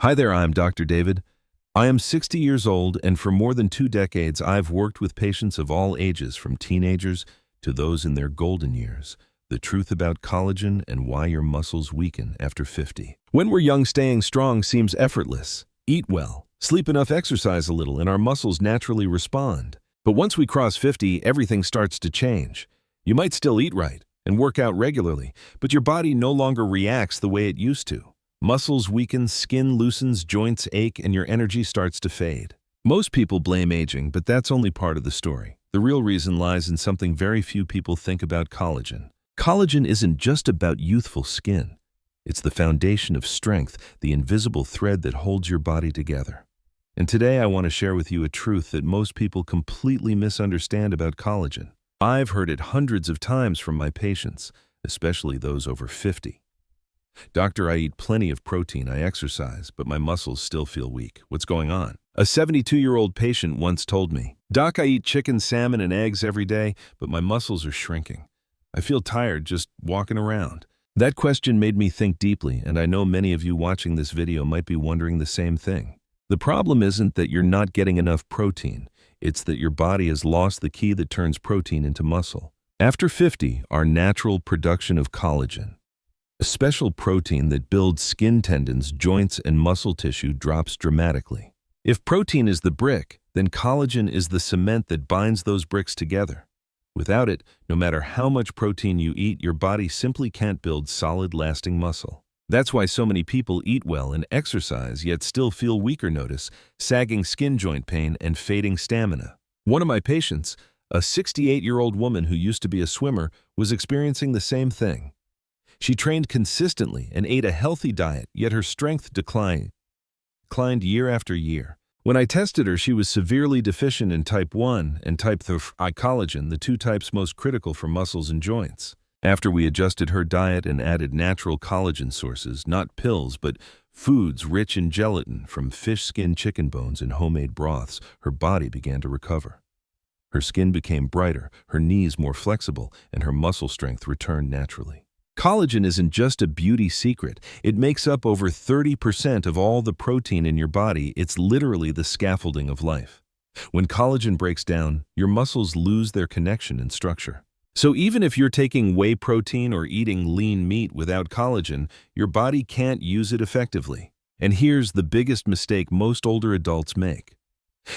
Hi there, I'm Dr. David. I am 60 years old, and for more than 2 decades, I've worked with patients of all ages, from teenagers to those in their golden years. The truth about collagen and why your muscles weaken after 50. When we're young, staying strong seems effortless. Eat well, sleep enough, exercise a little, and our muscles naturally respond. But once we cross 50, everything starts to change. You might still eat right and work out regularly, but your body no longer reacts the way it used to. Muscles weaken, skin loosens, joints ache, and your energy starts to fade. Most people blame aging, but that's only part of the story. The real reason lies in something very few people think about: collagen. Collagen isn't just about youthful skin. It's the foundation of strength, the invisible thread that holds your body together. And today I want to share with you a truth that most people completely misunderstand about collagen. I've heard it hundreds of times from my patients, especially those over 50. "Doctor, I eat plenty of protein, I exercise, but my muscles still feel weak. What's going on?" A 72-year-old patient once told me, "Doc, I eat chicken, salmon, and eggs every day, but my muscles are shrinking. I feel tired just walking around." That question made me think deeply, and I know many of you watching this video might be wondering the same thing. The problem isn't that you're not getting enough protein. It's that your body has lost the key that turns protein into muscle. After 50, our natural production of collagen, a special protein that builds skin, tendons, joints, and muscle tissue, drops dramatically. If protein is the brick, then collagen is the cement that binds those bricks together. Without it, no matter how much protein you eat, your body simply can't build solid, lasting muscle. That's why so many people eat well and exercise, yet still feel weaker. Notice sagging skin, joint pain, and fading stamina. One of my patients, a 68-year-old woman who used to be a swimmer, was experiencing the same thing. She trained consistently and ate a healthy diet, yet her strength declined year after year. When I tested her, she was severely deficient in type 1 and type 3 collagen, the two types most critical for muscles and joints. After we adjusted her diet and added natural collagen sources, not pills, but foods rich in gelatin from fish skin, chicken bones, and homemade broths, her body began to recover. Her skin became brighter, her knees more flexible, and her muscle strength returned naturally. Collagen isn't just a beauty secret. It makes up over 30% of all the protein in your body. It's literally the scaffolding of life. When collagen breaks down, your muscles lose their connection and structure. So even if you're taking whey protein or eating lean meat, without collagen, your body can't use it effectively. And here's the biggest mistake most older adults make.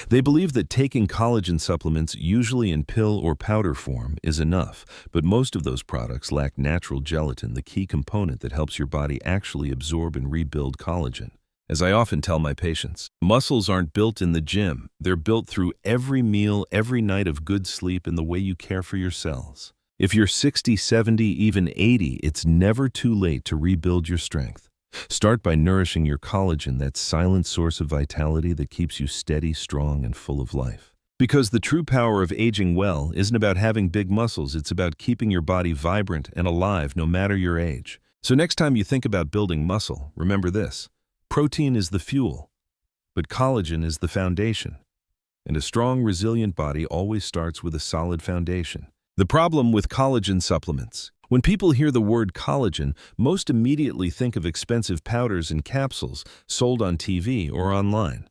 They believe that taking collagen supplements, usually in pill or powder form, is enough, but most of those products lack natural gelatin, the key component that helps your body actually absorb and rebuild collagen. As I often tell my patients, muscles aren't built in the gym. They're built through every meal, every night of good sleep, and the way you care for your cells. If you're 60, 70, even 80, it's never too late to rebuild your strength. Start by nourishing your collagen, that silent source of vitality that keeps you steady, strong, and full of life. Because the true power of aging well isn't about having big muscles, it's about keeping your body vibrant and alive no matter your age. So next time you think about building muscle, remember this: protein is the fuel, but collagen is the foundation. And a strong, resilient body always starts with a solid foundation. The problem with collagen supplements: when people hear the word collagen, most immediately think of expensive powders and capsules sold on TV or online.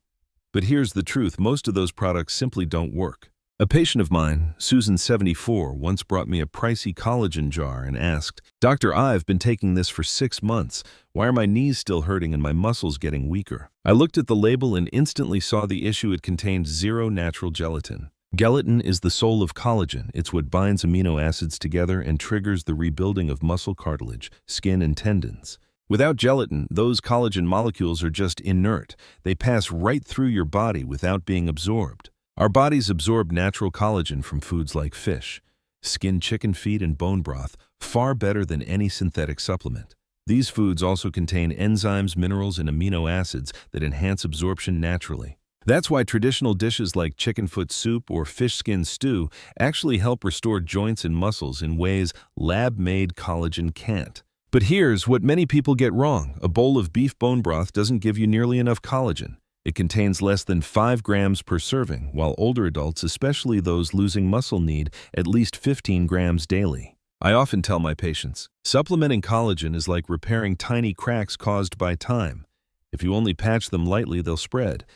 But here's the truth: most of those products simply don't work. A patient of mine, Susan, 74, once brought me a pricey collagen jar and asked, "Doctor, I've been taking this for 6 months. Why are my knees still hurting and my muscles getting weaker?" I looked at the label and instantly saw the issue. It contained zero natural gelatin. Gelatin is the soul of collagen. It's what binds amino acids together and triggers the rebuilding of muscle cartilage, skin, and tendons. Without gelatin, those collagen molecules are just inert. They pass right through your body without being absorbed. Our bodies absorb natural collagen from foods like fish, skin, chicken feet, and bone broth far better than any synthetic supplement. These foods also contain enzymes, minerals, and amino acids that enhance absorption naturally. That's why traditional dishes like chicken foot soup or fish skin stew actually help restore joints and muscles in ways lab-made collagen can't. But here's what many people get wrong: a bowl of beef bone broth doesn't give you nearly enough collagen. It contains less than 5 grams per serving, while older adults, especially those losing muscle, need at least 15 grams daily. I often tell my patients, supplementing collagen is like repairing tiny cracks caused by time. If you only patch them lightly, they'll spread.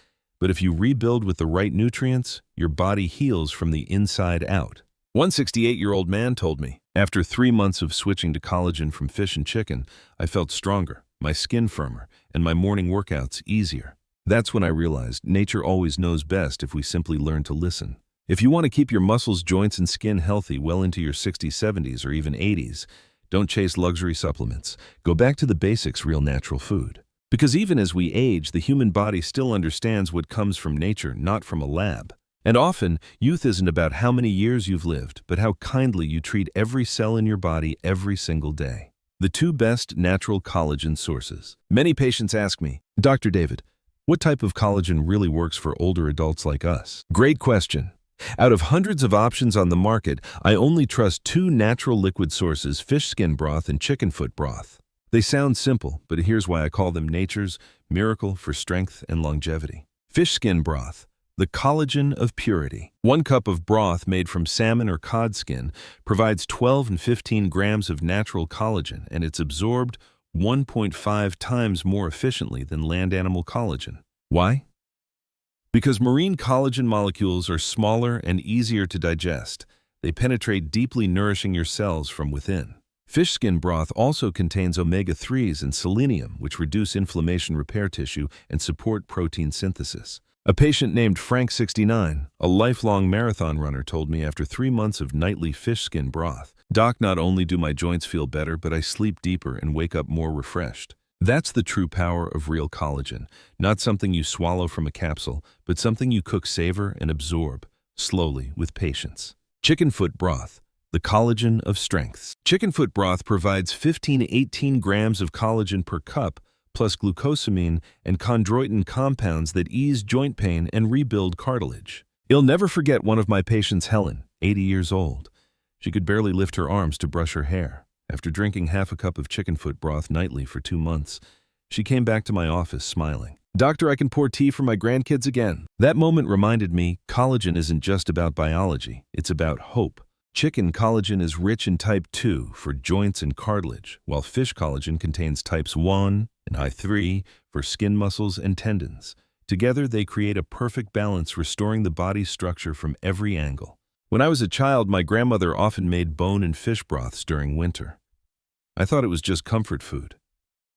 But if you rebuild with the right nutrients, your body heals from the inside out. One 68-year-old man told me, after 3 months of switching to collagen from fish and chicken, I felt stronger, my skin firmer, and my morning workouts easier. That's when I realized nature always knows best if we simply learn to listen. If you want to keep your muscles, joints, and skin healthy well into your 60s, 70s, or even 80s, don't chase luxury supplements. Go back to the basics, real natural food. Because even as we age, the human body still understands what comes from nature, not from a lab. And often, youth isn't about how many years you've lived, but how kindly you treat every cell in your body every single day. The 2 best natural collagen sources. Many patients ask me, Dr. David, what type of collagen really works for older adults like us? Great question. Out of hundreds of options on the market, I only trust 2 natural liquid sources, fish skin broth and chicken foot broth. They sound simple, but here's why I call them nature's miracle for strength and longevity. Fish skin broth, the collagen of purity. 1 cup of broth made from salmon or cod skin provides 12 and 15 grams of natural collagen, and it's absorbed 1.5 times more efficiently than land animal collagen. Why? Because marine collagen molecules are smaller and easier to digest. They penetrate deeply, nourishing your cells from within. Fish skin broth also contains omega-3s and selenium, which reduce inflammation, repair tissue, and support protein synthesis. A patient named Frank, 69, a lifelong marathon runner, told me after 3 months of nightly fish skin broth, Doc, not only do my joints feel better, but I sleep deeper and wake up more refreshed. That's the true power of real collagen, not something you swallow from a capsule, but something you cook, savor, and absorb, slowly, with patience. Chicken foot broth, the collagen of strengths. Chicken foot broth provides 15 to 18 grams of collagen per cup, plus glucosamine and chondroitin compounds that ease joint pain and rebuild cartilage. You'll never forget one of my patients, Helen, 80 years old. She could barely lift her arms to brush her hair. After drinking half a cup of chicken foot broth nightly for 2 months, she came back to my office smiling. Doctor, I can pour tea for my grandkids again. That moment reminded me collagen isn't just about biology, it's about hope. Chicken collagen is rich in type 2 for joints and cartilage, while fish collagen contains types 1 and I3 for skin, muscles, and tendons. Together, they create a perfect balance, restoring the body's structure from every angle. When I was a child, my grandmother often made bone and fish broths during winter. I thought it was just comfort food.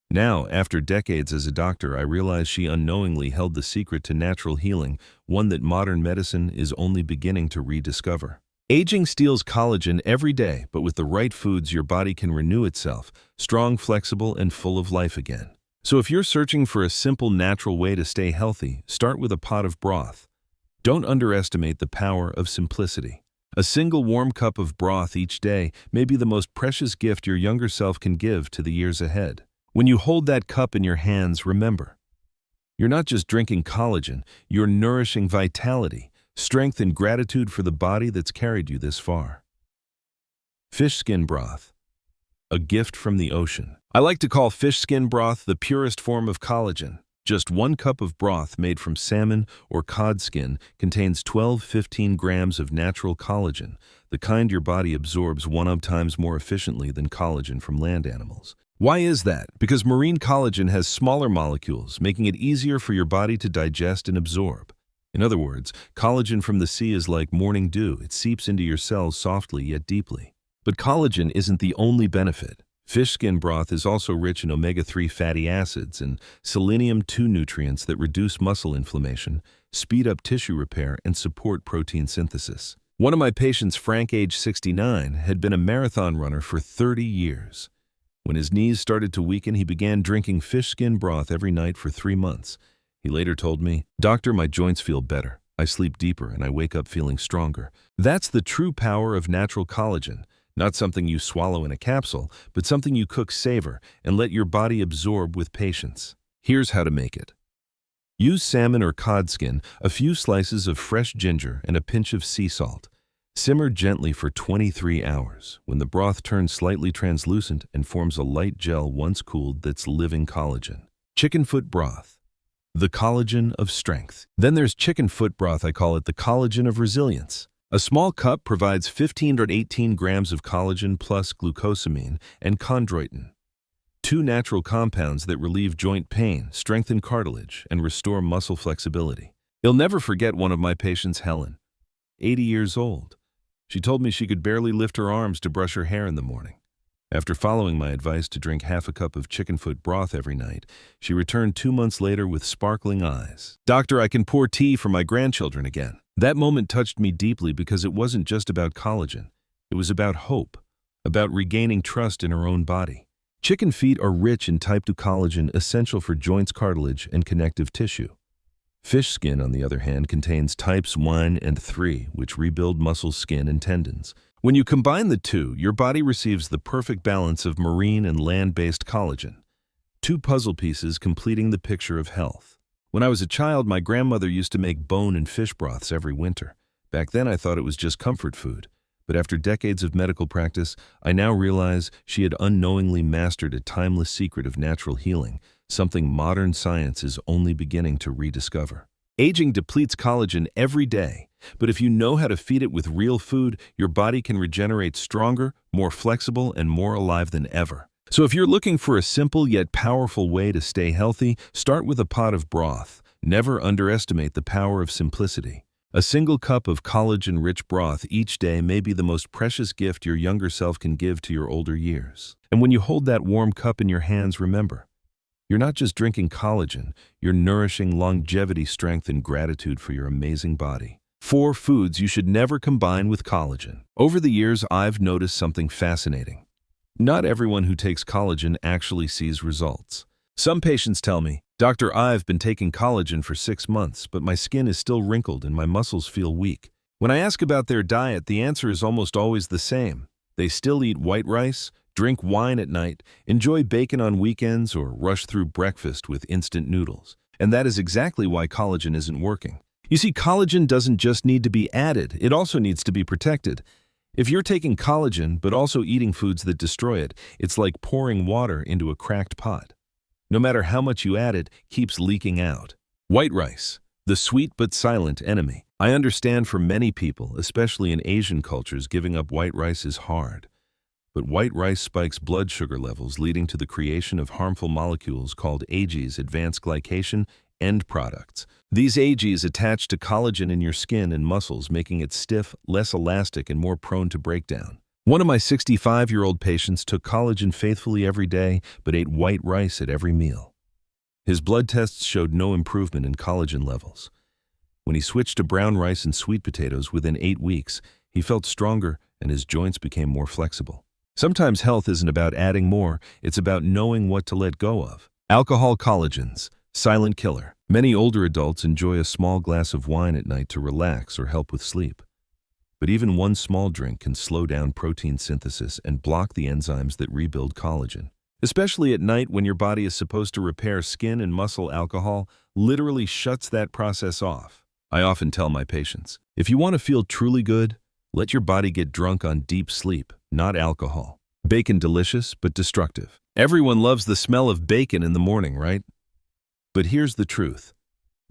Now, after decades as a doctor, I realize she unknowingly held the secret to natural healing, one that modern medicine is only beginning to rediscover. Aging steals collagen every day, but with the right foods, your body can renew itself, strong, flexible, and full of life again. So if you're searching for a simple, natural way to stay healthy, start with a pot of broth. Don't underestimate the power of simplicity. A single warm cup of broth each day may be the most precious gift your younger self can give to the years ahead. When you hold that cup in your hands, remember, you're not just drinking collagen, you're nourishing vitality, strength, and gratitude for the body that's carried you this far. Fish skin broth, a gift from the ocean. I like to call fish skin broth the purest form of collagen. Just 1 cup of broth made from salmon or cod skin contains 12-15 grams of natural collagen, the kind your body absorbs 1 times more efficiently than collagen from land animals. Why is that? Because marine collagen has smaller molecules, making it easier for your body to digest and absorb. In other words, collagen from the sea is like morning dew. It seeps into your cells softly yet deeply. But collagen isn't the only benefit. Fish skin broth is also rich in omega-3 fatty acids and selenium-2 nutrients that reduce muscle inflammation, speed up tissue repair, and support protein synthesis. One of my patients, Frank, age 69, had been a marathon runner for 30 years. When his knees started to weaken, he began drinking fish skin broth every night for 3 months. He later told me, Doctor, my joints feel better. I sleep deeper and I wake up feeling stronger. That's the true power of natural collagen. Not something you swallow in a capsule, but something you cook, savor, and let your body absorb with patience. Here's how to make it. Use salmon or cod skin, a few slices of fresh ginger, and a pinch of sea salt. Simmer gently for 23 hours. When the broth turns slightly translucent and forms a light gel once cooled, that's living collagen. Chicken foot broth, the collagen of strength. Then there's chicken foot broth. I call it the collagen of resilience. A small cup provides 15 to 18 grams of collagen plus glucosamine and chondroitin, two natural compounds that relieve joint pain, strengthen cartilage, and restore muscle flexibility. You'll never forget one of my patients, Helen, 80 years old. She told me she could barely lift her arms to brush her hair in the morning. After following my advice to drink half a cup of chicken foot broth every night, she returned 2 months later with sparkling eyes. "Doctor, I can pour tea for my grandchildren again." That moment touched me deeply because it wasn't just about collagen. It was about hope, about regaining trust in her own body. Chicken feet are rich in type 2 collagen, essential for joints, cartilage, and connective tissue. Fish skin, on the other hand, contains types 1 and 3, which rebuild muscle, skin, and tendons. When you combine the two, your body receives the perfect balance of marine and land-based collagen, two puzzle pieces completing the picture of health. When I was a child, my grandmother used to make bone and fish broths every winter. Back then, I thought it was just comfort food. But after decades of medical practice, I now realize she had unknowingly mastered a timeless secret of natural healing, something modern science is only beginning to rediscover. Aging depletes collagen every day, but if you know how to feed it with real food, your body can regenerate stronger, more flexible, and more alive than ever. So if you're looking for a simple yet powerful way to stay healthy, start with a pot of broth. Never underestimate the power of simplicity. A single cup of collagen-rich broth each day may be the most precious gift your younger self can give to your older years. And when you hold that warm cup in your hands, remember, you're not just drinking collagen, you're nourishing longevity, strength, and gratitude for your amazing body. 4 foods you should never combine with collagen. Over the years, I've noticed something fascinating. Not everyone who takes collagen actually sees results. Some patients tell me, "Doctor, I've been taking collagen for 6 months, but my skin is still wrinkled and my muscles feel weak." When I ask about their diet, the answer is almost always the same. They still eat white rice, drink wine at night, enjoy bacon on weekends, or rush through breakfast with instant noodles. And that is exactly why collagen isn't working. You see, collagen doesn't just need to be added, it also needs to be protected. If you're taking collagen but also eating foods that destroy it, it's like pouring water into a cracked pot. No matter how much you add, it keeps leaking out. White rice, the sweet but silent enemy. I understand for many people, especially in Asian cultures, giving up white rice is hard. But white rice spikes blood sugar levels, leading to the creation of harmful molecules called AGEs, advanced glycation end products. These AGEs attach to collagen in your skin and muscles, making it stiff, less elastic, and more prone to breakdown. One of my 65-year-old patients took collagen faithfully every day, but ate white rice at every meal. His blood tests showed no improvement in collagen levels. When he switched to brown rice and sweet potatoes within 8 weeks, he felt stronger and his joints became more flexible. Sometimes health isn't about adding more, it's about knowing what to let go of. Alcohol collagens, silent killer. Many older adults enjoy a small glass of wine at night to relax or help with sleep. But even one small drink can slow down protein synthesis and block the enzymes that rebuild collagen. Especially at night when your body is supposed to repair skin and muscle, alcohol literally shuts that process off. I often tell my patients, if you want to feel truly good, let your body get drunk on deep sleep, not alcohol. Bacon delicious, but destructive. Everyone loves the smell of bacon in the morning, right? But here's the truth.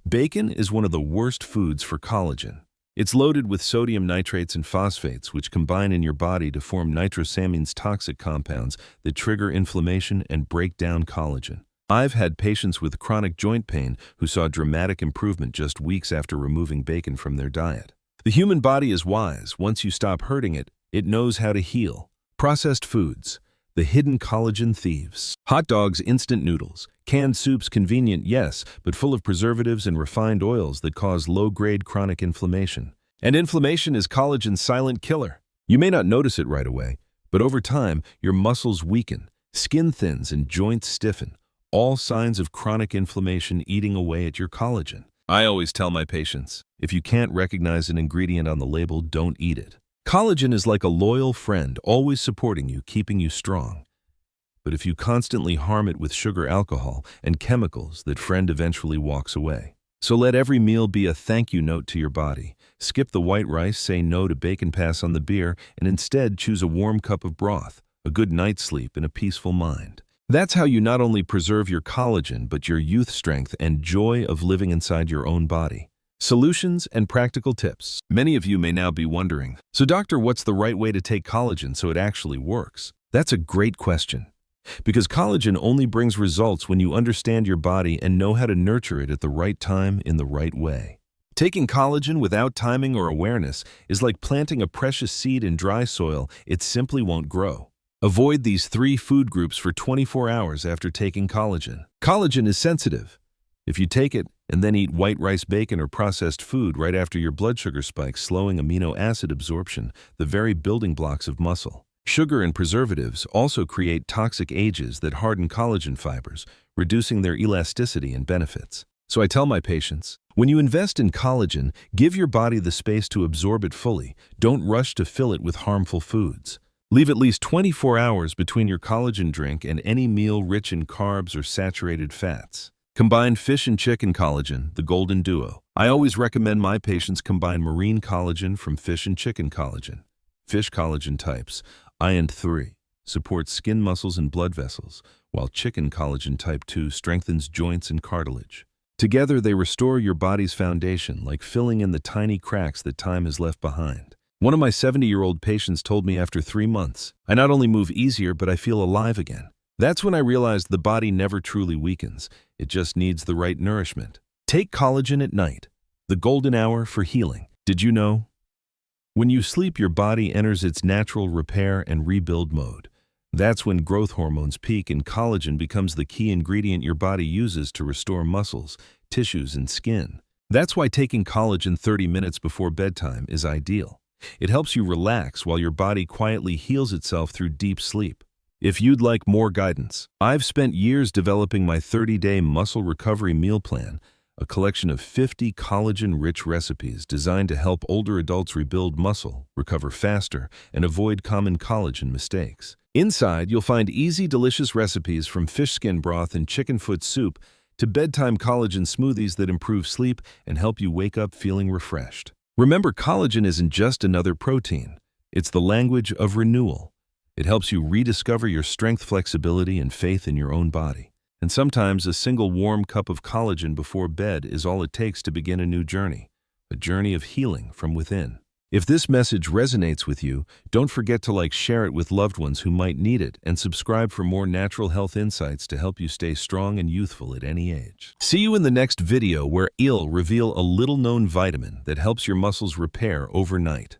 Bacon is one of the worst foods for collagen. It's loaded with sodium nitrates and phosphates, which combine in your body to form nitrosamines, toxic compounds that trigger inflammation and break down collagen. I've had patients with chronic joint pain who saw dramatic improvement just weeks after removing bacon from their diet. The human body is wise. Once you stop hurting it, it knows how to heal. Processed foods, the hidden collagen thieves. Hot dogs, instant noodles. Canned soups, convenient, yes, but full of preservatives and refined oils that cause low-grade chronic inflammation. And inflammation is collagen's silent killer. You may not notice it right away, but over time, your muscles weaken, skin thins, and joints stiffen. All signs of chronic inflammation eating away at your collagen. I always tell my patients, if you can't recognize an ingredient on the label, don't eat it. Collagen is like a loyal friend, always supporting you, keeping you strong. But if you constantly harm it with sugar, alcohol, and chemicals, that friend eventually walks away. So let every meal be a thank you note to your body. Skip the white rice, say no to bacon, pass on the beer, and instead choose a warm cup of broth, a good night's sleep, and a peaceful mind. That's how you not only preserve your collagen, but your youth, strength, and joy of living inside your own body. Solutions and practical tips. Many of you may now be wondering, so doctor, what's the right way to take collagen so it actually works? That's a great question. Because collagen only brings results when you understand your body and know how to nurture it at the right time in the right way. Taking collagen without timing or awareness is like planting a precious seed in dry soil. It simply won't grow. Avoid these 3 food groups for 24 hours after taking collagen. Collagen is sensitive. If you take it and then eat white rice, bacon, or processed food right after your blood sugar spikes, slowing amino acid absorption, the very building blocks of muscle. Sugar and preservatives also create toxic agents that harden collagen fibers, reducing their elasticity and benefits. So I tell my patients, when you invest in collagen, give your body the space to absorb it fully. Don't rush to fill it with harmful foods. Leave at least 24 hours between your collagen drink and any meal rich in carbs or saturated fats. Combine fish and chicken collagen, the golden duo. I always recommend my patients combine marine collagen from fish and chicken collagen. Fish collagen types, IN3, supports skin muscles and blood vessels, while chicken collagen type 2 strengthens joints and cartilage. Together, they restore your body's foundation, like filling in the tiny cracks that time has left behind. One of my 70-year-old patients told me after 3 months, I not only move easier, but I feel alive again. That's when I realized the body never truly weakens. It just needs the right nourishment. Take collagen at night, the golden hour for healing. Did you know? When you sleep, your body enters its natural repair and rebuild mode. That's when growth hormones peak and collagen becomes the key ingredient your body uses to restore muscles, tissues, and skin. That's why taking collagen 30 minutes before bedtime is ideal. It helps you relax while your body quietly heals itself through deep sleep. If you'd like more guidance, I've spent years developing my 30-day muscle recovery meal plan, a collection of 50 collagen-rich recipes designed to help older adults rebuild muscle, recover faster, and avoid common collagen mistakes. Inside, you'll find easy, delicious recipes from fish skin broth and chicken foot soup to bedtime collagen smoothies that improve sleep and help you wake up feeling refreshed. Remember, collagen isn't just another protein. It's the language of renewal. It helps you rediscover your strength, flexibility, and faith in your own body. And sometimes a single warm cup of collagen before bed is all it takes to begin a new journey, a journey of healing from within. If this message resonates with you, don't forget to share it with loved ones who might need it, and subscribe for more natural health insights to help you stay strong and youthful at any age. See you in the next video where I'll reveal a little-known vitamin that helps your muscles repair overnight.